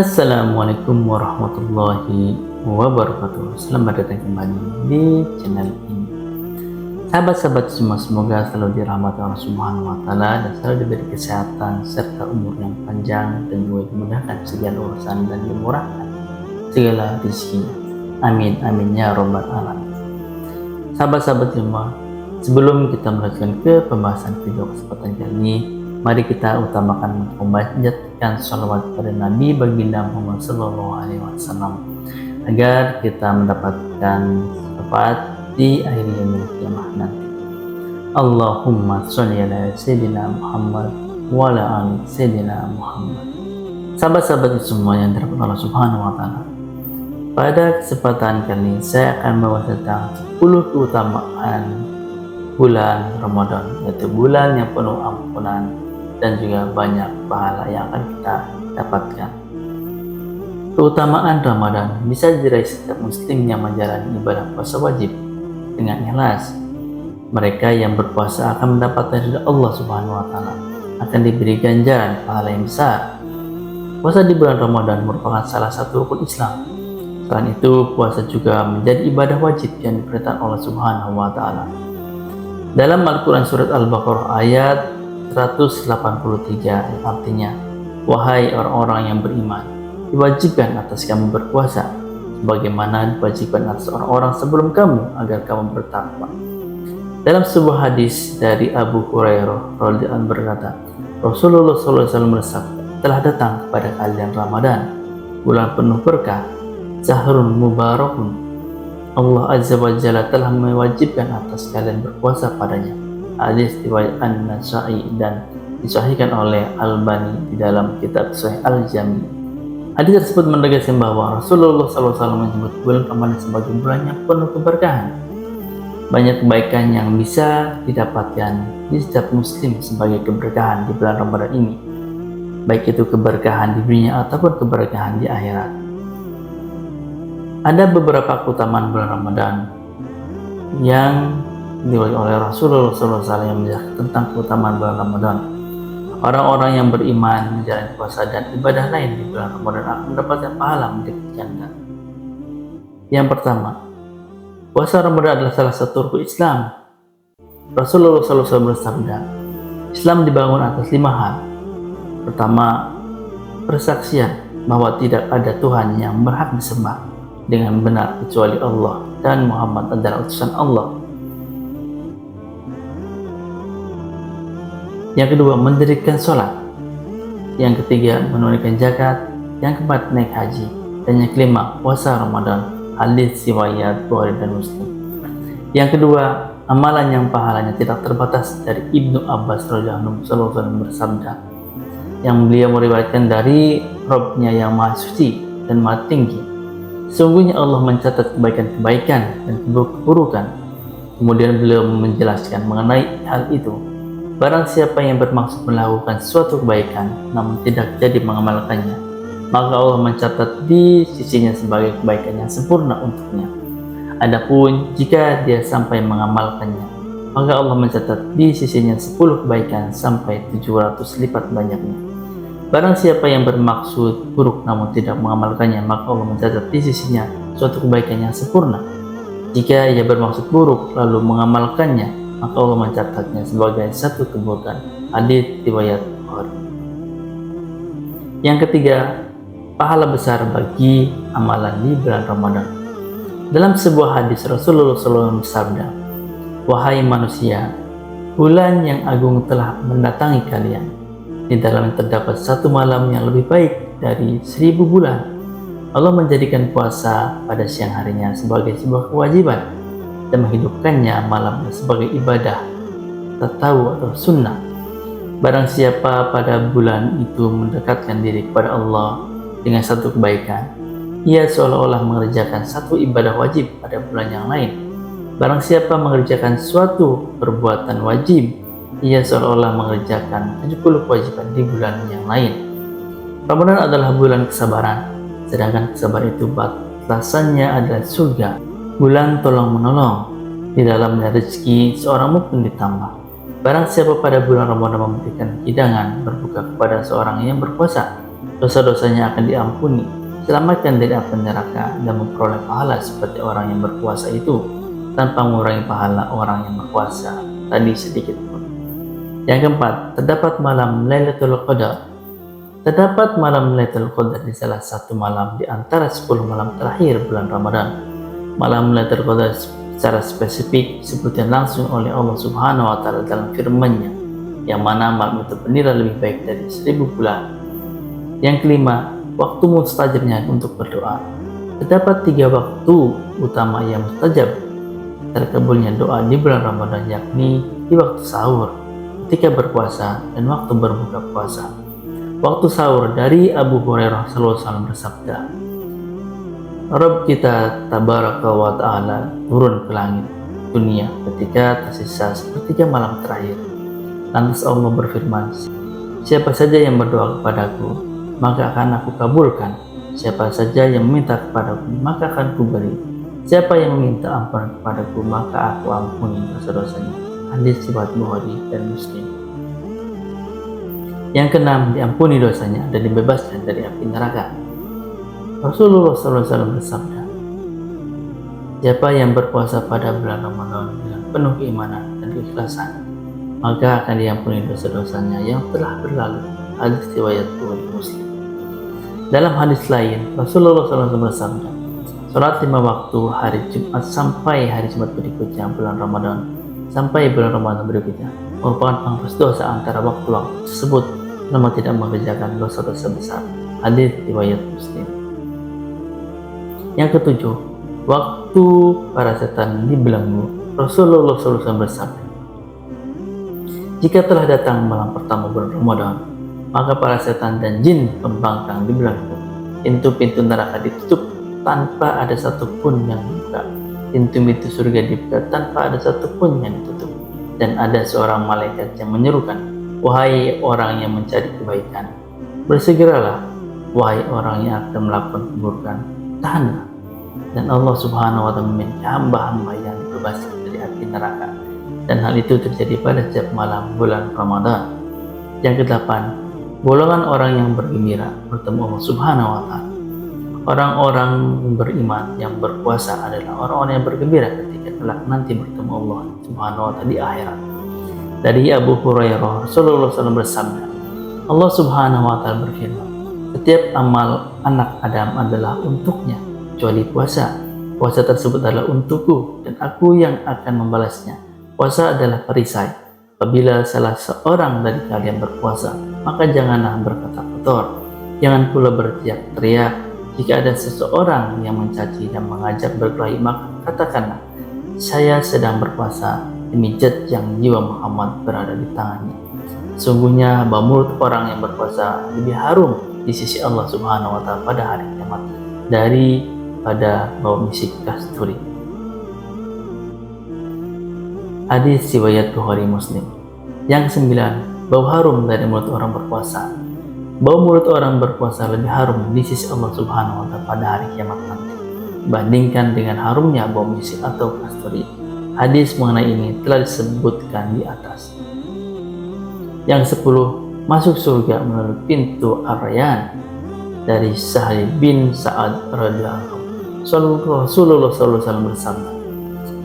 Assalamualaikum warahmatullahi wabarakatuh. Selamat datang kembali di channel ini. Sahabat-sahabat semua, semoga selalu dirahmati Allah Subhanahu wa taala dan selalu diberi kesehatan serta umur yang panjang dan juga dimudahkan segala urusan dan dimurahkan segala rezekinya. Amin amin ya rabbal alamin. Sahabat-sahabat semua, sebelum kita melanjutkan ke pembahasan video kesempatan kali ini, mari kita utamakan untuk memanjatkan sholawat pada Nabi baginda Muhammad SAW agar kita mendapatkan syafaat di akhir yaumil qiyamah nanti. Allahumma sholli ala sayyidina Muhammad wa ala ali sayyidina Muhammad. Sahabat-sahabat semua yang dirahmati Allah Subhanahu wa taala, pada kesempatan kali ini saya akan membahas tentang 10 keutamaan bulan Ramadan, yaitu bulan yang penuh ampunan dan juga banyak pahala yang akan kita dapatkan. Keutamaan Ramadan bisa diraih setiap muslim yang menjalani ibadah puasa wajib dengan ikhlas. Mereka yang berpuasa akan mendapatkan ridha Allah Subhanahu wa taala, akan diberi ganjaran pahala yang besar. Puasa di bulan Ramadan merupakan salah satu rukun Islam. Selain itu, puasa juga menjadi ibadah wajib yang diperintahkan Allah Subhanahu wa taala. Dalam Al-Quran surat Al-Baqarah ayat 183 yang artinya, wahai orang-orang yang beriman, diwajibkan atas kamu berpuasa sebagaimana diwajibkan atas orang-orang sebelum kamu agar kamu bertakwa. Dalam sebuah hadis dari Abu Hurairah radhiyallahu anhu berkata, Rasulullah SAW bersabda, telah datang kepada kalian Ramadan, bulan penuh berkah, Syahrun Mubarakun. Allah Azza wa Jalla telah mewajibkan atas kalian berpuasa padanya. Hadis riwayat An-Nasa'i dan disahihkan oleh Albani di dalam kitab Sahih Al-Jami. Hadis tersebut menegaskan bahwa Rasulullah SAW menyebut bulan Ramadan sebagai bulan yang penuh keberkahan. Banyak kebaikan yang bisa didapatkan di setiap muslim sebagai keberkahan di bulan Ramadan ini, baik itu keberkahan di dunia ataupun keberkahan di akhirat. Ada beberapa keutamaan bulan Ramadan yang diwakili oleh Rasulullah SAW yang menjelaskan tentang keutamaan bulan Ramadan. Orang-orang yang beriman menjalani puasa dan ibadah lain di bulan Ramadan akan mendapatkan pahala melipat ganda. Yang pertama, puasa Ramadan adalah salah satu rukun Islam. Rasulullah SAW bersabda, Islam dibangun atas 5 hal. Pertama, persaksian bahwa tidak ada Tuhan yang berhak disembah dengan benar kecuali Allah dan Muhammad adalah utusan Allah. Yang kedua, mendirikan sholat. Yang ketiga, menunaikan zakat. Yang keempat, naik haji. Dan yang kelima, puasa Ramadan. Hadis riwayat Bukhari dan Muslim. Yang kedua, amalan yang pahalanya tidak terbatas. Dari Ibnu Abbas radhiyallahu anhu bersabda, yang beliau meriwayatkan dari Rabb-Nya yang maha suci dan maha tinggi, sungguhnya Allah mencatat kebaikan-kebaikan dan keburukan. Kemudian beliau menjelaskan mengenai hal itu. Barang siapa yang bermaksud melakukan suatu kebaikan namun tidak jadi mengamalkannya, maka Allah mencatat di sisinya sebagai kebaikan yang sempurna untuknya. Adapun jika dia sampai mengamalkannya, maka Allah mencatat di sisinya 10 kebaikan sampai 700 lipat banyaknya. Barang siapa yang bermaksud buruk namun tidak mengamalkannya, maka Allah mencatat di sisinya suatu kebaikan yang sempurna. Jika ia bermaksud buruk lalu mengamalkannya, maka Allah mencatatnya sebagai satu keburukan. Hadis riwayat Bukhari. Yang ketiga, pahala besar bagi amalan di bulan Ramadan. Dalam sebuah hadis Rasulullah SAW bersabda, wahai manusia, bulan yang agung telah mendatangi kalian. Di dalamnya terdapat satu malam yang lebih baik dari 1000 bulan. Allah menjadikan puasa pada siang harinya sebagai sebuah kewajiban dan menghidupkannya malamnya sebagai ibadah, tatawwu atau sunnah. Barang siapa pada bulan itu mendekatkan diri kepada Allah dengan satu kebaikan, ia seolah-olah mengerjakan satu ibadah wajib pada bulan yang lain. Barang siapa mengerjakan suatu perbuatan wajib, ia seolah-olah mengerjakan 70 kewajiban di bulan yang lain. Ramadan adalah bulan kesabaran, sedangkan kesabaran itu batasannya adalah surga. Bulan tolong menolong, di dalamnya rezeki seorang mukmin ditambah. Barang siapa pada bulan Ramadan memberikan hidangan berbuka kepada seorang yang berpuasa, dosa-dosanya akan diampuni, selamatkan dari api neraka, dan memperoleh pahala seperti orang yang berpuasa itu tanpa mengurangi pahala orang yang berpuasa tadi sedikit pun. Yang keempat, terdapat malam Lailatul Qadar. Terdapat malam Lailatul Qadar di salah satu malam di antara 10 malam terakhir bulan Ramadan. Malam Lailatul Qadar secara spesifik disebutkan langsung oleh Allah Subhanahu wa taala dalam firman-Nya, yang mana malam itu bernilai lebih baik dari 1000 bulan. Yang kelima, waktu mustajabnya untuk berdoa. Terdapat 3 waktu utama yang mustajab terkabulnya doa di bulan Ramadan, yakni di waktu sahur, ketika berpuasa, dan waktu berbuka puasa. Waktu sahur dari Abu Hurairah SAW bersabda, Rabb kita tabaraka wa ta'ala turun ke langit dunia ketika tersisa sepertiga malam terakhir. Lantas Allah berfirman, siapa saja yang berdoa kepadaku, maka akan aku kabulkan. Siapa saja yang meminta kepadaku, maka akan kuberi. Siapa yang meminta ampun kepadaku, maka aku ampuni dosa-dosanya. Hadis riwayat Bukhari dan Muslim. Yang keenam, diampuni dosanya dan dibebaskan dari api neraka. Rasulullah SAW bersabda, siapa yang berpuasa pada bulan Ramadan dengan penuh keimanan dan keikhlasan, maka akan diampuni dosa-dosanya yang telah berlalu. Hadis riwayat Bukhari Muslim. Dalam hadis lain, Rasulullah SAW bersabda, sholat 5 waktu hari Jumat sampai hari Jumat berikutnya bulan Ramadan sampai bulan Ramadan berikutnya merupakan penghapus dosa antara waktu-waktu tersebut, namun tidak mengerjakan dosa-dosa besar. Hadis riwayat Muslim. Yang ketujuh, waktu para setan dibelenggu. Rasulullah SAW bersabda, jika telah datang malam pertama bulan Ramadan, maka para setan dan jin pembangkang dibelenggu. Pintu-pintu neraka ditutup tanpa ada satupun yang dibuka. Pintu-pintu surga dibuka tanpa ada satupun yang ditutup. Dan ada seorang malaikat yang menyerukan, wahai orang yang mencari kebaikan, bersegeralah. Wahai orang yang akan melakukan keburukan, tahanlah. Dan Allah Subhanahu wa ta'ala memiliki hamba-hamba yang dibebaskan dari api neraka. Dan hal itu terjadi pada setiap malam bulan Ramadan. Yang kedelapan, golongan orang yang bergembira bertemu Allah Subhanahu wa ta'ala. Orang-orang beriman yang berpuasa adalah orang-orang yang bergembira ketika kelak nanti bertemu Allah Subhanahu wa ta'ala di akhirat. Dari Abu Hurairah, Rasulullah SAW bersabda, Allah Subhanahu wa ta'ala berfirman, setiap amal anak Adam adalah untuknya kecuali puasa. Puasa tersebut adalah untukku dan aku yang akan membalasnya. Puasa adalah perisai. Apabila salah seorang dari kalian berpuasa, maka janganlah berkata kotor. Jangan pula berteriak-teriak. Jika ada seseorang yang mencaci dan mengajak berkelahi, maka katakanlah, saya sedang berpuasa demi zat yang jiwa Muhammad berada di tangannya. Sungguhnya bau mulut orang yang berpuasa lebih harum di sisi Allah Subhanahu wa ta'ala pada hari kiamat daripada bau misik kasturi. Hadis riwayat Bukhari Muslim. Yang 9, bau harum dari mulut orang berpuasa. Bau mulut orang berpuasa lebih harum di sisi Allah Subhanahu wa ta'ala pada hari kiamat nanti, bandingkan dengan harumnya bau misik atau kasturi. Hadis mengenai ini telah disebutkan di atas. Yang 10, masuk surga melalui pintu Ar-Rayyan. Dari Sahal bin Sa'ad radhiyallahu anhu, Rasulullah SAW bersabda,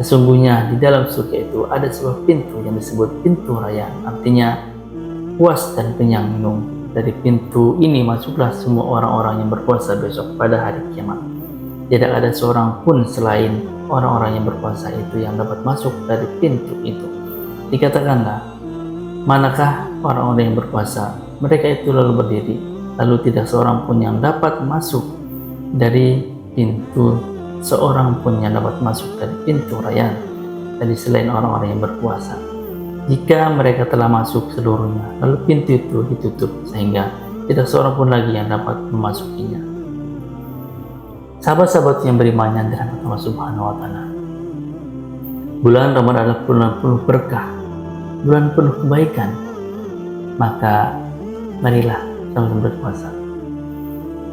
sesungguhnya di dalam surga itu ada sebuah pintu yang disebut pintu Rayyan, artinya puas dan kenyang minum. Dari pintu ini masuklah semua orang-orang yang berpuasa besok pada hari kiamat. Tidak ada seorang pun selain orang-orang yang berpuasa itu yang dapat masuk dari pintu itu. Dikatakanlah, manakah orang-orang yang berpuasa? Mereka itu lalu berdiri, lalu tidak seorang pun yang dapat masuk dari pintu, seorang pun yang dapat masuk dari pintu Rayyan, dari selain orang-orang yang berpuasa. Jika mereka telah masuk seluruhnya, lalu pintu itu ditutup sehingga tidak seorang pun lagi yang dapat memasukinya. Sahabat-sahabat yang beriman yang dirahmati Allah Subhanahu wa ta'ala, bulan Ramadan adalah bulan penuh berkah, bulan penuh kebaikan. Maka marilah sama-sama berpuasa.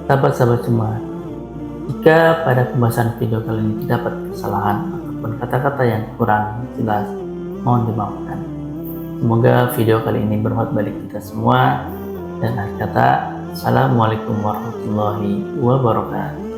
Sahabat-sahabat semua, jika pada pembahasan video kali ini terdapat kesalahan ataupun kata-kata yang kurang jelas, mohon dimaafkan. Semoga video kali ini bermanfaat bagi kita semua, dan akhir kata, Assalamualaikum warahmatullahi wabarakatuh.